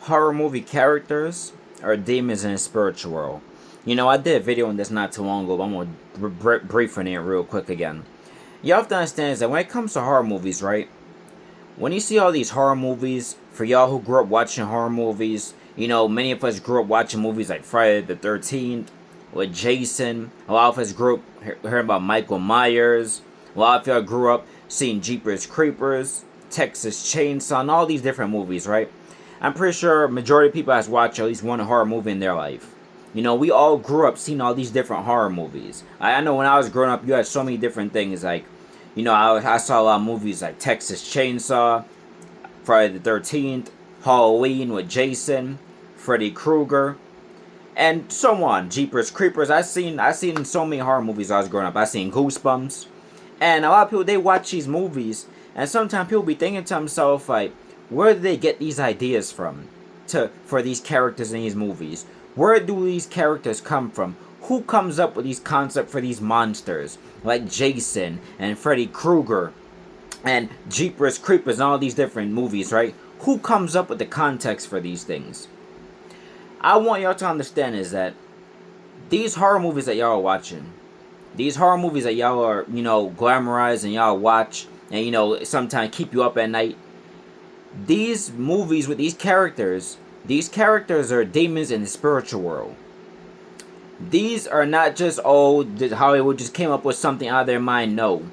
horror movie characters or demons in the spiritual world. I did a video on this not too long ago, but I'm going to brief on it real quick again. You have to understand is that when it comes to horror movies, right? When you see all these horror movies, for y'all who grew up watching horror movies, many of us grew up watching movies like Friday the 13th, with Jason. A lot of us grew up hearing about Michael Myers. A lot of y'all grew up seeing Jeepers Creepers, Texas Chainsaw, and all these different movies, right? I'm pretty sure a majority of people has watched at least one horror movie in their life. We all grew up seeing all these different horror movies. I know when I was growing up, you had so many different things. Like, I saw a lot of movies like Texas Chainsaw, Friday the 13th, Halloween with Jason, Freddy Krueger, and so on. Jeepers Creepers. I seen so many horror movies when I was growing up. I seen Goosebumps. And a lot of people, they watch these movies, and sometimes people be thinking to themselves, like, where do they get these ideas from for these characters in these movies? Where do these characters come from? Who comes up with these concepts for these monsters like Jason and Freddy Krueger and Jeepers Creepers and all these different movies, right? Who comes up with the context for these things? I want y'all to understand is that these horror movies that y'all are watching, these horror movies that y'all are, glamorize and y'all watch and, sometimes keep you up at night, these movies with these characters are demons in the spiritual world. These are not just, Hollywood just came up with something out of their mind. No.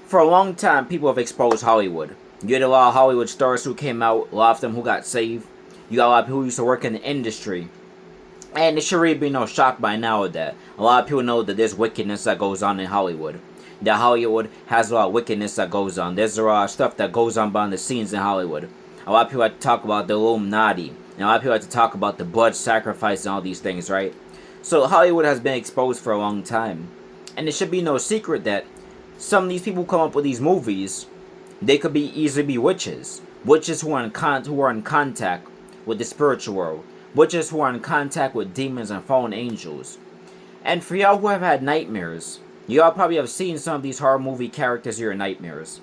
For a long time, people have exposed Hollywood. You had a lot of Hollywood stars who came out, a lot of them who got saved. You got a lot of people who used to work in the industry. And it should really be no shock by now that a lot of people know that there's wickedness that goes on in Hollywood. That Hollywood has a lot of wickedness that goes on. There's a lot of stuff that goes on behind the scenes in Hollywood. A lot of people like to talk about the Illuminati. And a lot of people like to talk about the blood sacrifice and all these things, right? So Hollywood has been exposed for a long time. And it should be no secret that some of these people who come up with these movies, they could easily be witches. Witches who are in contact with the spiritual world. Witches who are in contact with demons and fallen angels. And for y'all who have had nightmares, y'all probably have seen some of these horror movie characters in your nightmares.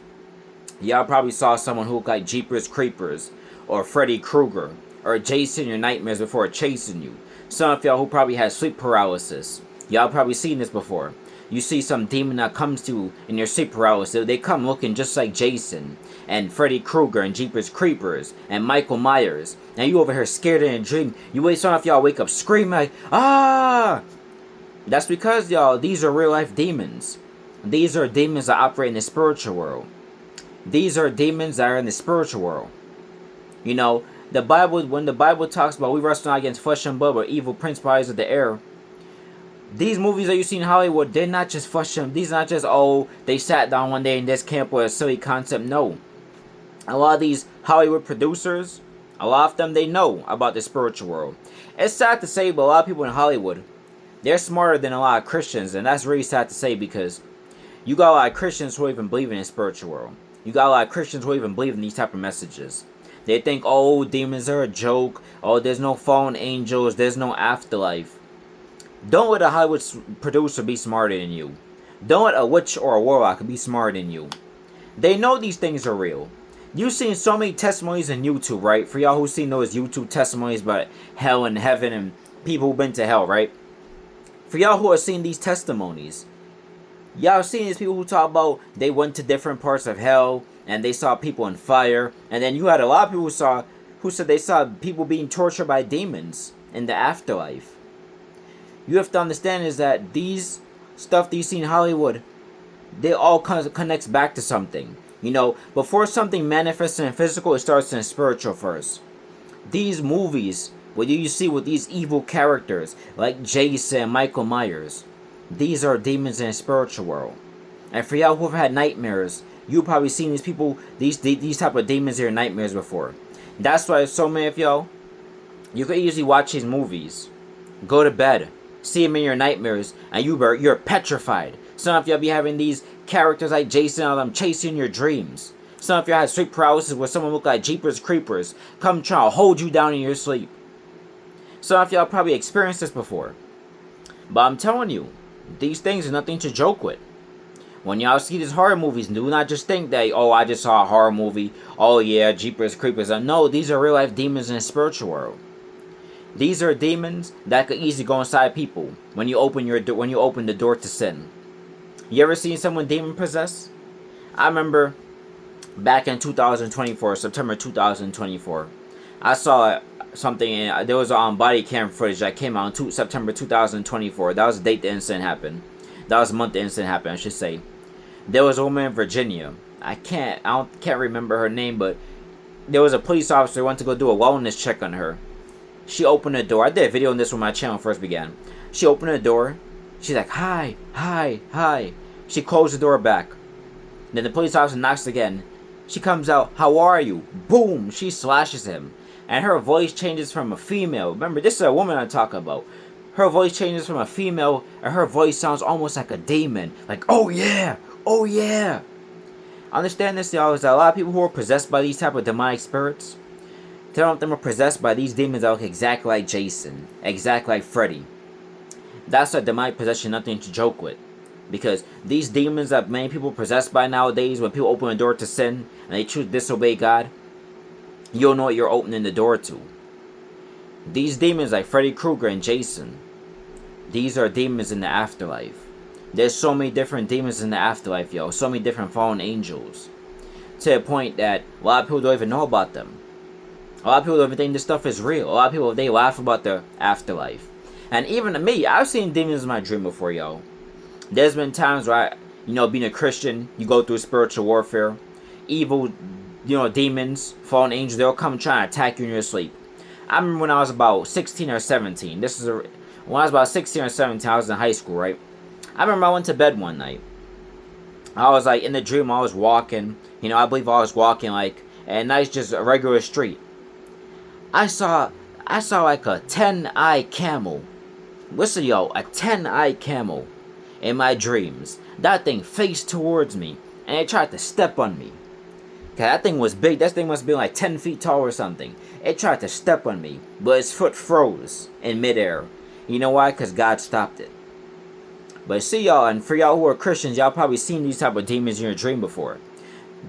Y'all probably saw someone who looked like Jeepers Creepers, or Freddy Krueger, or Jason in your nightmares before chasing you. Some of y'all who probably had sleep paralysis, y'all probably seen this before. You see some demon that comes to you in your sleep paralysis, they come looking just like Jason, and Freddy Krueger, and Jeepers Creepers, and Michael Myers, and you over here scared in a dream. Some of y'all wake up screaming like, ah! That's because, y'all, these are real life demons. These are demons that operate in the spiritual world. These are demons that are in the spiritual world. The Bible, when the Bible talks about we wrestle not against flesh and blood, but evil principalities of the air. These movies that you see in Hollywood, they're not just flesh and these are not just, they sat down one day and just came up with a silly concept. No. A lot of these Hollywood producers, a lot of them, they know about the spiritual world. It's sad to say, but a lot of people in Hollywood, they're smarter than a lot of Christians, and that's really sad to say because you got a lot of Christians who even believe in the spiritual world. You got a lot of Christians who even believe in these type of messages. They think, demons are a joke. There's no fallen angels. There's no afterlife. Don't let a Hollywood producer be smarter than you. Don't let a witch or a warlock be smarter than you. They know these things are real. You've seen so many testimonies on YouTube, right? For y'all who've seen those YouTube testimonies about hell and heaven and people who've been to hell, right? For y'all who have seen these testimonies, y'all seen these people who talk about they went to different parts of hell and they saw people in fire. And then you had a lot of people who said they saw people being tortured by demons in the afterlife. You have to understand is that these stuff that you see in Hollywood, they all connects back to something. Before something manifests in the physical, it starts in the spiritual first. These movies, what you see with these evil characters like Jason and Michael Myers, these are demons in the spiritual world. And for y'all who have had nightmares, you've probably seen these people, these type of demons in your nightmares before. That's why so many of y'all, you can easily watch these movies, go to bed, see them in your nightmares, and you're petrified. Some of y'all be having these characters like Jason and them chasing your dreams. Some of y'all had sleep paralysis where someone looked like Jeepers Creepers come try to hold you down in your sleep. Some of y'all probably experienced this before. But I'm telling you, these things are nothing to joke with. When y'all see these horror movies, do not just think that, oh, I just saw a horror movie. Oh yeah, Jeepers Creepers. No, these are real life demons in the spiritual world. These are demons that could easily go inside people when you open the door to sin. You ever seen someone demon possessed? I remember back in 2024, September 2024, I saw something. There was body cam footage that came out in September 2024. That was the date the incident happened. That was the month the incident happened, I should say. There was a woman in Virginia. I can't remember her name, but there was a police officer who went to go do a wellness check on her. She opened the door. I did a video on this when my channel first began. She opened the door. She's like, hi, hi, hi. She closed the door back. Then the police officer knocks again. She comes out, how are you? Boom! She slashes him. And her voice changes from a female. Remember, this is a woman I'm talking about. Her voice changes from a female, and her voice sounds almost like a demon. Like, oh yeah! Oh yeah! Understand this, y'all, is that a lot of people who are possessed by these type of demonic spirits, some of them are possessed by these demons that look exactly like Jason. Exactly like Freddy. That's a demonic possession, nothing to joke with. Because these demons that many people are possessed by nowadays, when people open the door to sin and they choose to disobey God, you don't know what you're opening the door to. These demons like Freddy Krueger and Jason, these are demons in the afterlife. There's so many different demons in the afterlife, yo. So many different fallen angels. To the point that a lot of people don't even know about them. A lot of people don't even think this stuff is real. A lot of people, they laugh about the afterlife. And even to me, I've seen demons in my dream before, yo. There's been times where being a Christian, you go through spiritual warfare. Evil, demons, fallen angels, they'll come try to attack you in your sleep. I remember when I was about 16 or 17. When I was about 16 or 17, I was in high school, right? I remember I went to bed one night. I was like in the dream, I was walking. I believe I was walking like a nice, just a regular street. I saw like a 10-eyed camel. Listen, yo, a 10-eyed camel in my dreams. That thing faced towards me, and it tried to step on me. That thing was big. That thing must be like 10 feet tall or something. It tried to step on me, but its foot froze in midair. You know why? Because God stopped it. But see, y'all, and for y'all who are Christians, y'all probably seen these type of demons in your dream before.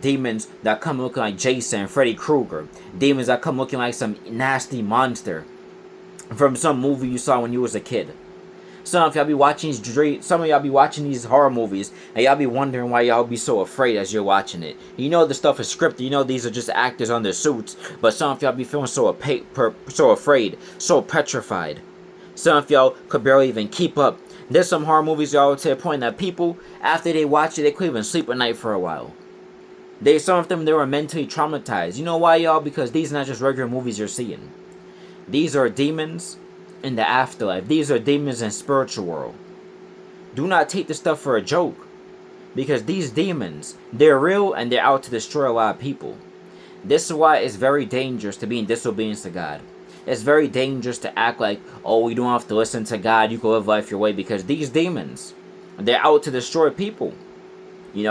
Demons that come looking like Jason and Freddy Krueger. Demons that come looking like some nasty monster from some movie you saw when you was a kid. Some of y'all be watching these horror movies, and y'all be wondering why y'all be so afraid as you're watching it. The stuff is scripted. These are just actors on their suits, but some of y'all be feeling so afraid, so petrified. Some of y'all could barely even keep up. There's some horror movies, y'all, to the point that people, after they watch it, they couldn't even sleep at night for a while. Some of them, they were mentally traumatized. You know why, y'all? Because these are not just regular movies you're seeing. These are demons in the afterlife. These are demons in the spiritual world. Do not take this stuff for a joke. Because these demons, they're real and they're out to destroy a lot of people. This is why it's very dangerous to be in disobedience to God. It's very dangerous to act like, oh, you don't have to listen to God, you can live life your way, because these demons, they're out to destroy people.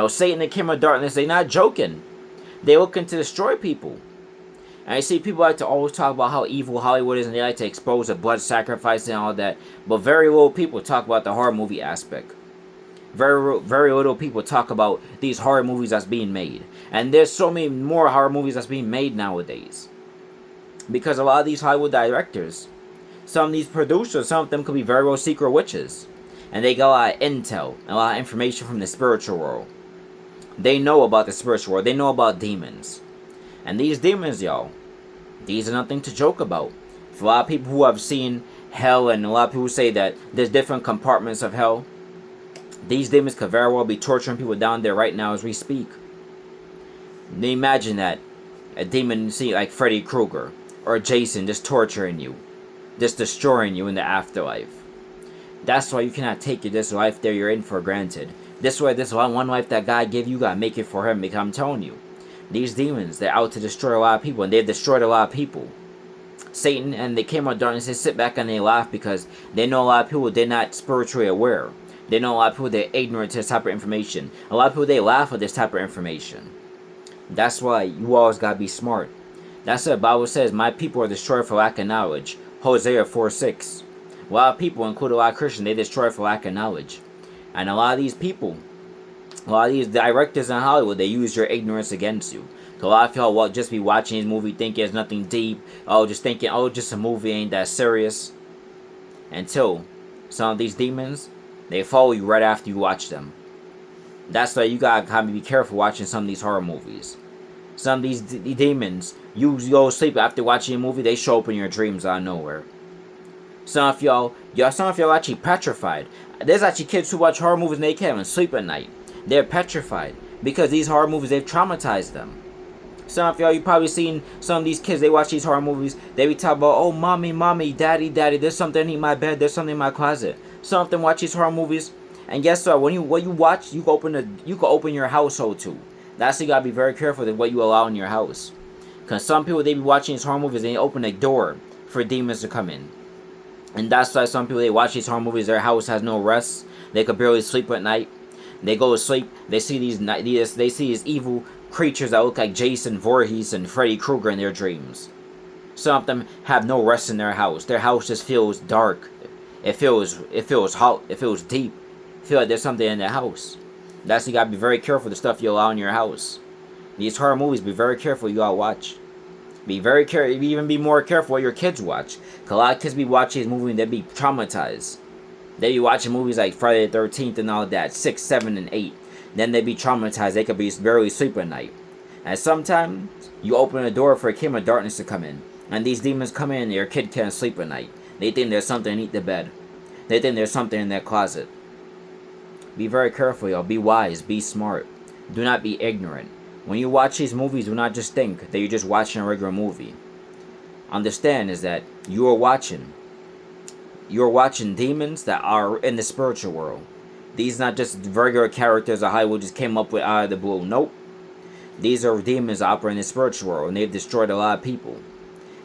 Satan and King of Darkness, they're not joking. They're looking to destroy people. And I see people like to always talk about how evil Hollywood is, and they like to expose the blood sacrifice and all that, but very little people talk about the horror movie aspect. Very little people talk about these horror movies that's being made. And there's so many more horror movies that's being made nowadays. Because a lot of these Hollywood directors, some of these producers, some of them could be very well secret witches. And they get a lot of intel, a lot of information from the spiritual world. They know about the spiritual world. They know about demons. And these demons, y'all, these are nothing to joke about. For a lot of people who have seen hell, and a lot of people say that there's different compartments of hell, these demons could very well be torturing people down there right now as we speak. Imagine that. A demon, like Freddy Krueger or Jason, just torturing you, just destroying you in the afterlife. That's why you cannot take this life that you're in for granted. This one life that God gave you, you gotta make it for Him. Because I'm telling you, these demons, they're out to destroy a lot of people, and they've destroyed a lot of people. Satan and the King of Darkness, they sit back and they laugh because they know a lot of people, they're not spiritually aware. They know a lot of people, they're ignorant to this type of information. A lot of people, they laugh at this type of information. That's why you always gotta be smart. That's what the Bible says, my people are destroyed for lack of knowledge. Hosea 4:6. A lot of people, including a lot of Christians, they destroy for lack of knowledge. And a lot of these people, A lot of these directors in Hollywood, they use your ignorance against you. So a lot of y'all will just be watching this movie thinking it's nothing deep. Oh, just thinking, oh, just a movie, ain't that serious. Until some of these demons, they follow you right after you watch them. That's why you gotta kind of be careful watching some of these horror movies. Some of these demons, you go to sleep after watching a movie, they show up in your dreams out of nowhere. Some of y'all actually petrified. There's actually kids who watch horror movies and they can't even sleep at night. They're petrified because these horror movies, they've traumatized them. Some of y'all, you probably seen some of these kids, they watch these horror movies, they be talking about, oh, mommy, daddy, there's something in my bed, there's something in my closet. Some of them watch these horror movies, and guess what? When you watch, you can open your household too. That's why you gotta be very careful with what you allow in your house. Because some people, they be watching these horror movies, and they open a door for demons to come in. And that's why some people, they watch these horror movies, their house has no rest, they could barely sleep at night. They go to sleep, they see these evil creatures that look like Jason Voorhees and Freddy Krueger in their dreams. Some of them have no rest in their house. Their house just feels dark. It feels hot. It feels deep. Feel like there's something in the house. That's why you gotta be very careful with the stuff you allow in your house. These horror movies, be very careful you gotta watch. Be very careful. Even be more careful what your kids watch. Cause a lot of kids be watching these movies and they be traumatized. They be watching movies like Friday the 13th and all that, 6, 7, and 8. Then they be traumatized. They could be barely sleep at night. And sometimes you open a door for a kingdom of darkness to come in, and these demons come in and your kid can't sleep at night. They think there's something underneath the bed. They think there's something in their closet. Be very careful, y'all. Be wise. Be smart. Do not be ignorant. When you watch these movies, do not just think that you're just watching a regular movie. Understand is that you're watching demons that are in the spiritual world. These not just regular characters that Hollywood just came up with out of the blue. Nope. These are demons that operate in the spiritual world, and they've destroyed a lot of people.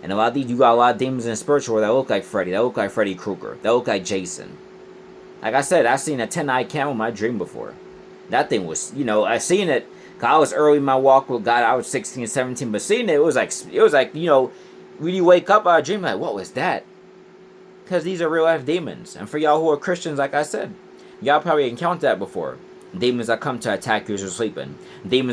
And a lot of these, you got a lot of demons in the spiritual world that look like Freddy, that look like Freddy Krueger, that look like Jason. Like I said, I seen a 10-eyed camel in my dream before. That thing was, I seen it, cause I was early in my walk with God. I was 16, 17, but seeing it was like, when you wake up out of a dream, like, what was that? Because these are real life demons. And for y'all who are Christians, like I said, y'all probably encountered that before. Demons that come to attack you as you're sleeping. Demons that